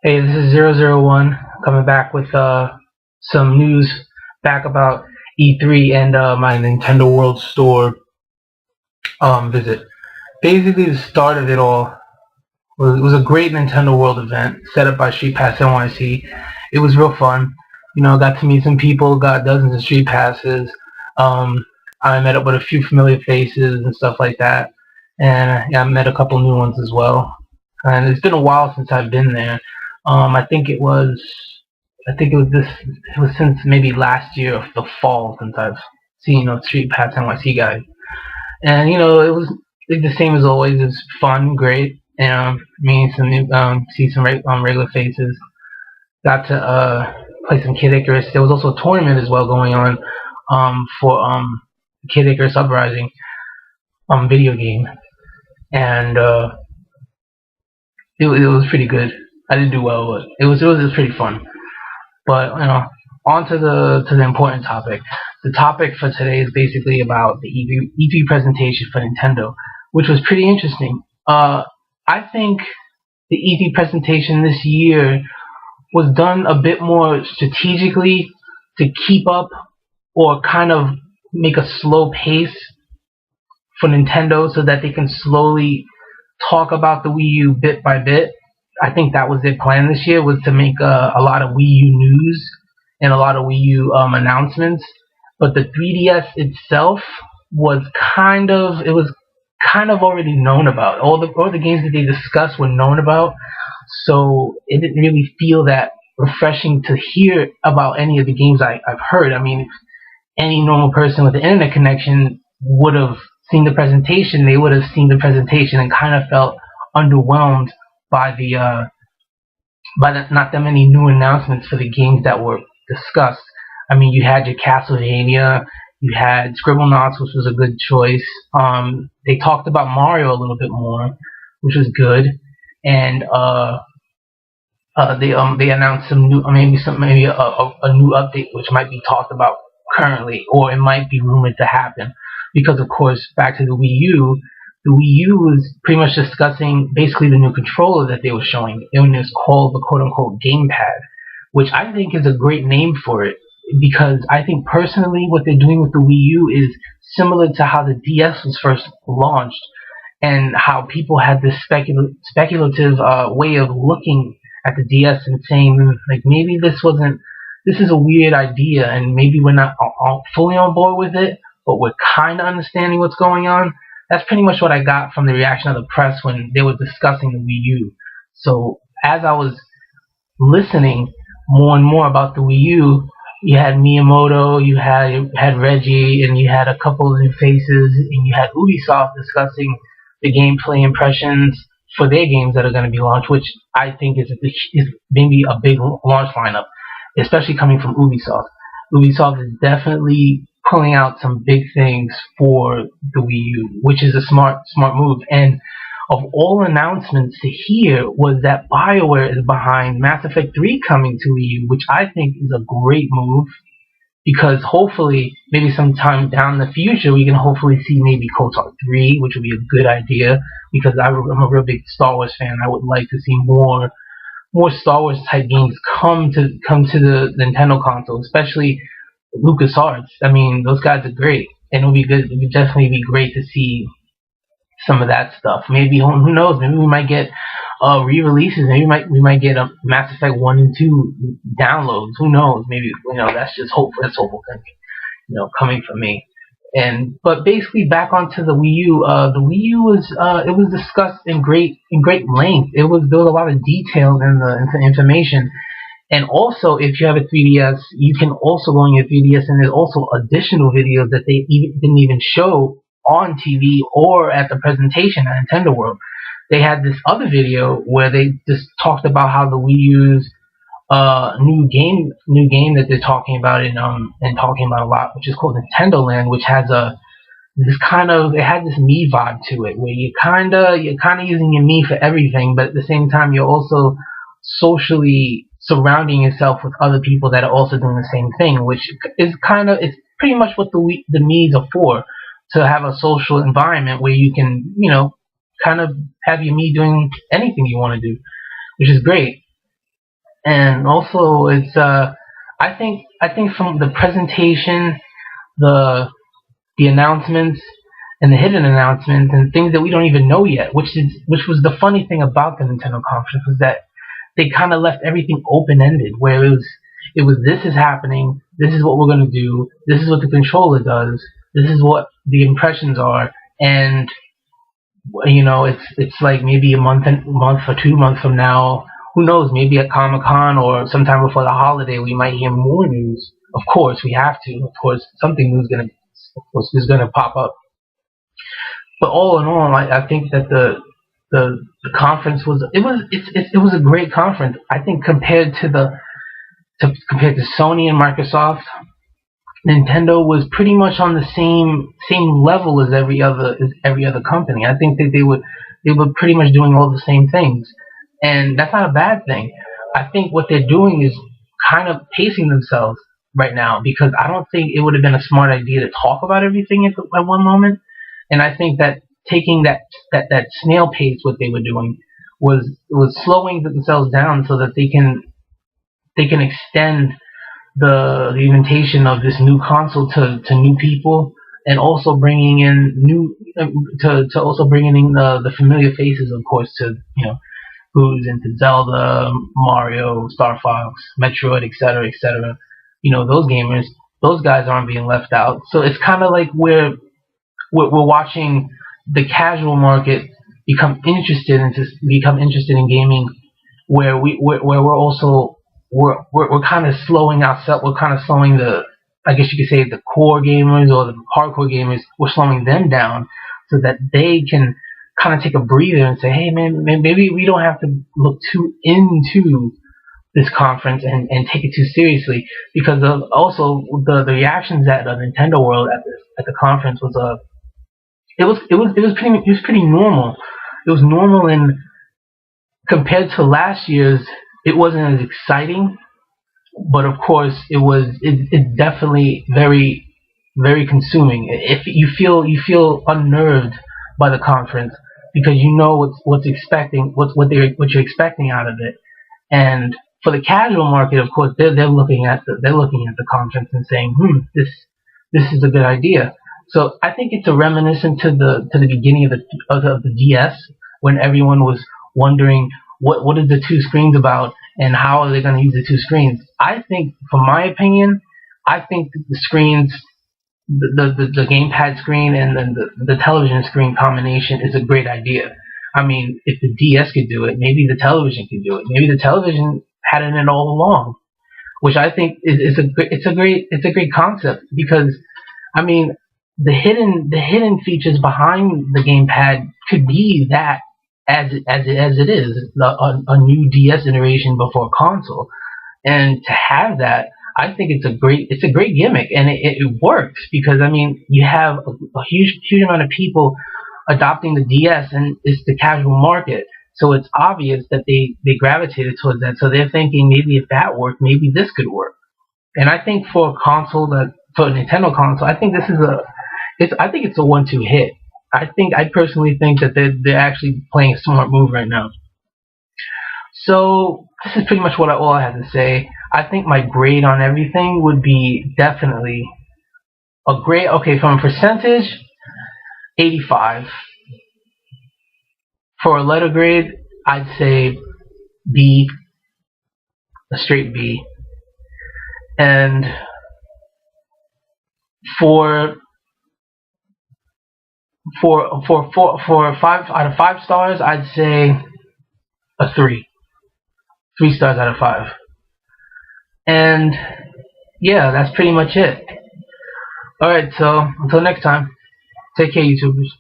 Hey, this is 001 coming back with some news back about E3 and my Nintendo World Store visit. Basically, the start of it all was a great Nintendo World event set up by Street Pass NYC. It was real fun. Got to meet some people, got dozens of Street Passes. Um, I met up with a few familiar faces and stuff like that. And yeah, I met a couple new ones as well. And it's been a while since I've been there. I think it was since maybe last year of the fall since I've seen Street Pass NYC guys. And it was like the same as always. It's fun, great. And meeting some new, see some regular faces. Got to play some Kid Icarus. There was also a tournament as well going on for Kid Icarus Uprising video game, and it was pretty good. I didn't do well, but it was pretty fun. But on to the important topic. The topic for today is basically about the E3 presentation for Nintendo, which was pretty interesting. I think the E3 presentation this year was done a bit more strategically to keep up or kind of make a slow pace for Nintendo so that they can slowly talk about the Wii U bit by bit. I think that was their plan this year, was to make a lot of Wii U news and a lot of Wii U announcements. But the 3DS itself was kind of already known about. All the games that they discussed were known about, so it didn't really feel that refreshing to hear about any of the games I've heard. I mean, if any normal person with an internet connection would have seen the presentation, they would have seen the presentation and kind of felt underwhelmed by the not that many new announcements for the games that were discussed. I mean, you had your Castlevania, you had Scribblenauts, which was a good choice. They talked about Mario a little bit more, which was good, and they announced some new, maybe a new update which might be talked about currently, or it might be rumored to happen. Because of course, back to the Wii U was pretty much discussing basically the new controller that they were showing, and it's called the quote unquote gamepad, which I think is a great name for it, because I think personally what they're doing with the Wii U is similar to how the DS was first launched, and how people had this speculative way of looking at the DS and saying, like, maybe this is a weird idea, and maybe we're not all fully on board with it, but we're kind of understanding what's going on. That's pretty much what I got from the reaction of the press when they were discussing the Wii U. So as I was listening more and more about the Wii U, you had Miyamoto, you had Reggie, and you had a couple of new faces, and you had Ubisoft discussing the gameplay impressions for their games that are going to be launched, which I think is maybe a big launch lineup, especially coming from Ubisoft. Ubisoft is definitely pulling out some big things for the Wii U, which is a smart move. And of all announcements to hear was that BioWare is behind Mass Effect 3 coming to Wii U, which I think is a great move, because hopefully, maybe sometime down in the future, we can hopefully see maybe KOTOR 3, which would be a good idea, because I'm a real big Star Wars fan. I would like to see more Star Wars type games come to the Nintendo console, especially LucasArts. I mean, those guys are great, and it'll be good. It would definitely be great to see some of that stuff. Maybe, who knows? Maybe we might get re-releases. Maybe we might get a Mass Effect 1 and 2 downloads. Who knows? Maybe, that's just hopeful. That's hopeful thinking. Coming from me. But basically, back onto the Wii U. The Wii U was discussed in great length. There was a lot of detail in the information. And also, if you have a 3DS, you can also go on your 3DS, and there's also additional videos that they didn't even show on TV or at the presentation at Nintendo World. They had this other video where they just talked about how the Wii U's new game that they're talking about and talking about a lot, which is called Nintendo Land, which has it had this Mii vibe to it, where you're kinda using your Mii for everything, but at the same time you're also socially surrounding yourself with other people that are also doing the same thing, which is it's pretty much what the Mii's are for, to have a social environment where you can, kind of have your Mii doing anything you want to do, which is great. And also, I think from the presentation, the the announcements and the hidden announcements and things that we don't even know yet, which was the funny thing about the Nintendo conference, was that they kind of left everything open ended, where it was this is happening, this is what we're gonna do, this is what the controller does, this is what the impressions are, and it's like maybe a month or 2 months from now, who knows? Maybe at Comic Con or sometime before the holiday, we might hear more news. Of course, we have to. Of course, something new is gonna pop up. But all in all, I think that the conference was a great conference. I think compared to Sony and Microsoft, Nintendo was pretty much on the same level as every other company. I think that they were pretty much doing all the same things, and that's not a bad thing. I think what they're doing is kind of pacing themselves right now, because I don't think it would have been a smart idea to talk about everything at one moment. And I think that taking that snail pace, what they were doing, was slowing themselves down so that they can extend the invitation of this new console to new people, and also bringing in to also bringing in the familiar faces, of course, to who's into Zelda, Mario, Star Fox, Metroid, etc., etc. Those gamers, those guys aren't being left out. So it's kind of like we're watching the casual market become interested in gaming, where we're kind of slowing ourselves. We're kind of slowing I guess you could say, the core gamers or the hardcore gamers. We're slowing them down so that they can kind of take a breather and say, hey man, maybe we don't have to look too into this conference and take it too seriously, because of also the reactions at the Nintendo World at the conference it was pretty normal. It was normal, and compared to last year's, it wasn't as exciting, but of course it's definitely very, very consuming. If you feel unnerved by the conference, because you know what you're expecting out of it. And for the casual market, of course, they're looking at the conference and saying, this is a good idea. So I think it's a reminiscent to the beginning of the DS, when everyone was wondering what is the two screens about, and how are they going to use the two screens. I think, from my opinion, I think the screens, the gamepad screen and then the television screen combination is a great idea. I mean, if the DS could do it, maybe the television could do it. Maybe the television had it in it all along, which I think it's a great concept, because I mean, the hidden features behind the gamepad could be that, as it is a new DS iteration before console. And to have that, I think it's a great gimmick, and it works, because I mean, you have a huge amount of people adopting the DS, and it's the casual market. So it's obvious that they gravitated towards that. So they're thinking, maybe if that worked, maybe this could work. And I think for a Nintendo console, I think it's a 1-2 hit. I personally think that they're actually playing a smart move right now. So this is pretty much all I have to say. I think my grade on everything would be definitely a grade. Okay, from a percentage, 85. For a letter grade, I'd say B, a straight B. And for for 5 out of 5 stars, I'd say a 3. 3 stars out of 5. And yeah, that's pretty much it. Alright, so until next time, take care, YouTubers.